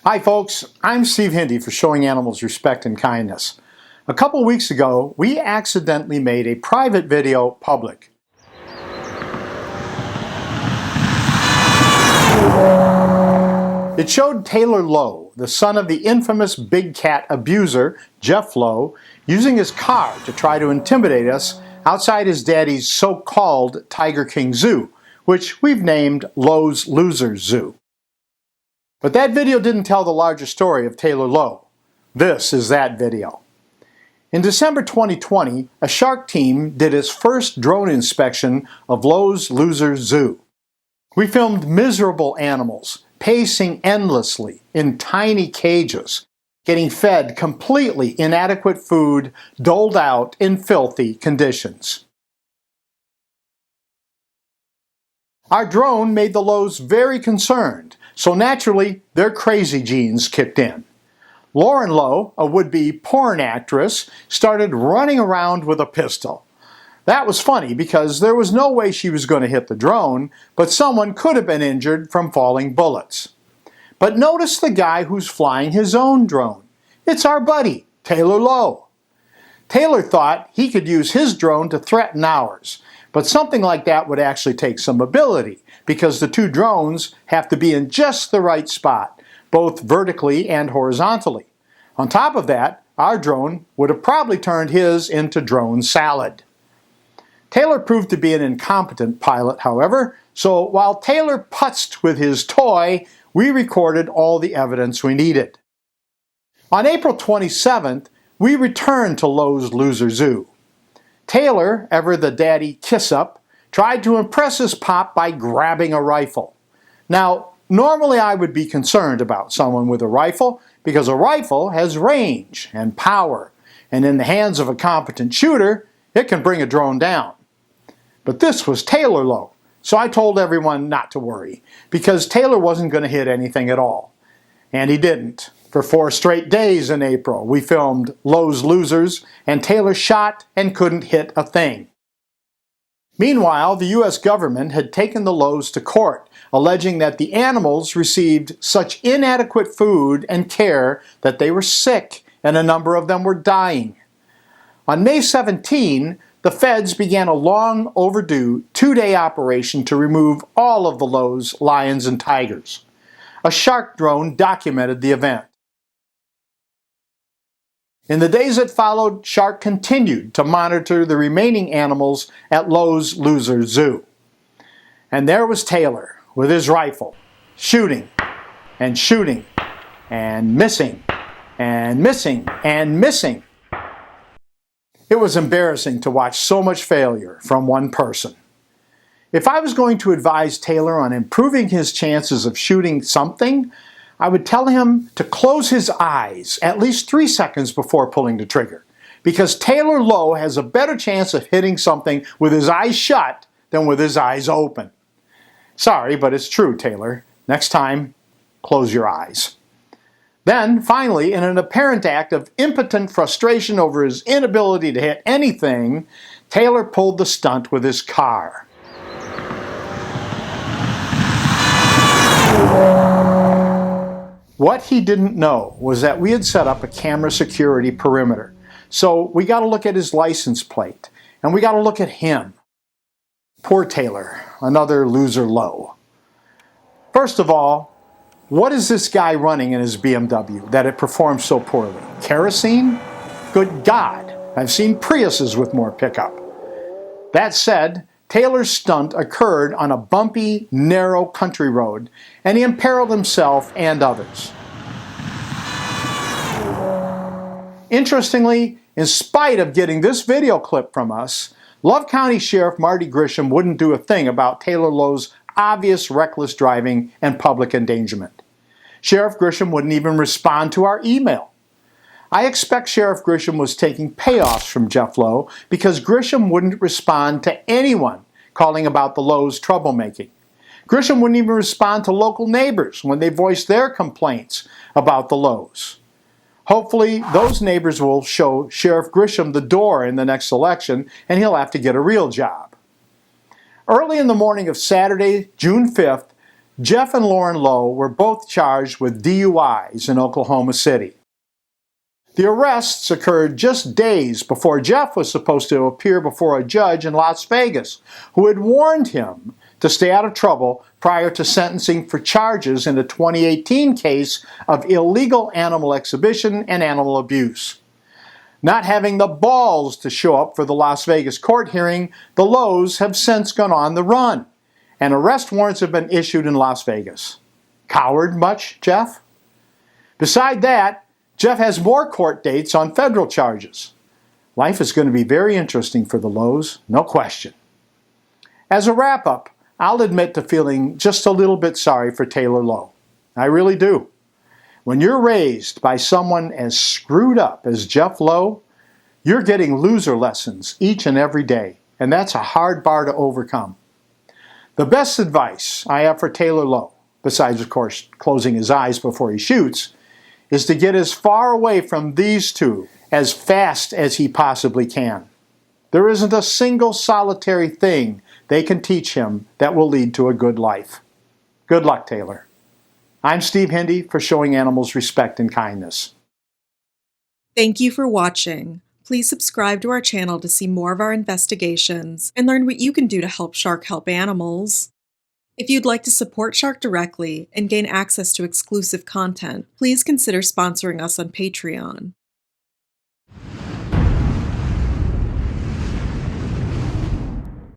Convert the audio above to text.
Hi folks, I'm Steve Hindy for Showing Animals Respect and Kindness. A couple weeks ago, we accidentally made a private video public. It showed Taylor Lowe, the son of the infamous big cat abuser, Jeff Lowe, using his car to try to intimidate us outside his daddy's so-called Tiger King Zoo, which we've named Lowe's Loser Zoo. But that video didn't tell the larger story of Taylor Lowe. This is that video. In December 2020, a shark team did its first drone inspection of Lowe's Loser Zoo. We filmed miserable animals, pacing endlessly in tiny cages, getting fed completely inadequate food doled out in filthy conditions. Our drone made the Lowes very concerned, so naturally their crazy genes kicked in. Lauren Lowe, a would-be porn actress, started running around with a pistol. That was funny because there was no way she was going to hit the drone, but someone could have been injured from falling bullets. But notice the guy who's flying his own drone. It's our buddy, Taylor Lowe. Taylor thought he could use his drone to threaten ours, but something like that would actually take some ability because the two drones have to be in just the right spot, both vertically and horizontally. On top of that, our drone would have probably turned his into drone salad. Taylor proved to be an incompetent pilot, however, so while Taylor putzed with his toy, we recorded all the evidence we needed. On April 27th, we returned to Lowe's Loser Zoo. Taylor, ever the daddy kiss-up, tried to impress his pop by grabbing a rifle. Now, normally I would be concerned about someone with a rifle because a rifle has range and power, and in the hands of a competent shooter, it can bring a drone down. But this was Taylor Lowe, so I told everyone not to worry, because Taylor wasn't going to hit anything at all. And he didn't. For 4 straight days in April, we filmed Lowe's Losers, and Taylor shot and couldn't hit a thing. Meanwhile, the U.S. government had taken the Lowes to court, alleging that the animals received such inadequate food and care that they were sick, and a number of them were dying. On May 17, the feds began a long overdue 2-day operation to remove all of the Lowes' lions and tigers. A shark drone documented the event. In the days that followed, Shark continued to monitor the remaining animals at Lowe's Loser Zoo. And there was Taylor with his rifle, shooting and shooting and missing and missing and missing. It was embarrassing to watch so much failure from one person. If I was going to advise Taylor on improving his chances of shooting something, I would tell him to close his eyes at least 3 seconds before pulling the trigger, because Taylor Lowe has a better chance of hitting something with his eyes shut than with his eyes open. Sorry, but it's true, Taylor. Next time, close your eyes. Then, finally, in an apparent act of impotent frustration over his inability to hit anything, Taylor pulled the stunt with his car. What he didn't know was that we had set up a camera security perimeter. So we got to look at his license plate, and we got to look at him. Poor Taylor, another loser Lowe. First of all, what is this guy running in his BMW that it performs so poorly? Kerosene? Good God, I've seen Priuses with more pickup. That said, Taylor's stunt occurred on a bumpy, narrow country road, and he imperiled himself and others. Interestingly, in spite of getting this video clip from us, Love County Sheriff Marty Grisham wouldn't do a thing about Taylor Lowe's obvious reckless driving and public endangerment. Sheriff Grisham wouldn't even respond to our email. I expect Sheriff Grisham was taking payoffs from Jeff Lowe because Grisham wouldn't respond to anyone calling about the Lowe's troublemaking. Grisham wouldn't even respond to local neighbors when they voiced their complaints about the Lowe's. Hopefully, those neighbors will show Sheriff Grisham the door in the next election, and he'll have to get a real job. Early in the morning of Saturday, June 5th, Jeff and Lauren Lowe were both charged with DUIs in Oklahoma City. The arrests occurred just days before Jeff was supposed to appear before a judge in Las Vegas, who had warned him to stay out of trouble prior to sentencing for charges in a 2018 case of illegal animal exhibition and animal abuse. Not having the balls to show up for the Las Vegas court hearing, the Lowes have since gone on the run, and arrest warrants have been issued in Las Vegas. Coward much, Jeff? Beside that, Jeff has more court dates on federal charges. Life is going to be very interesting for the Lowes, no question. As a wrap-up, I'll admit to feeling just a little bit sorry for Taylor Lowe. I really do. When you're raised by someone as screwed up as Jeff Lowe, you're getting loser lessons each and every day, and that's a hard bar to overcome. The best advice I have for Taylor Lowe, besides, of course, closing his eyes before he shoots, is to get as far away from these two as fast as he possibly can. There isn't a single solitary thing they can teach him that will lead to a good life. Good luck, Taylor. I'm Steve Hindy for Showing Animals Respect and Kindness. Thank you for watching. Please subscribe to our channel to see more of our investigations and learn what you can do to help Shark help animals. If you'd like to support Shark directly and gain access to exclusive content, please consider sponsoring us on Patreon.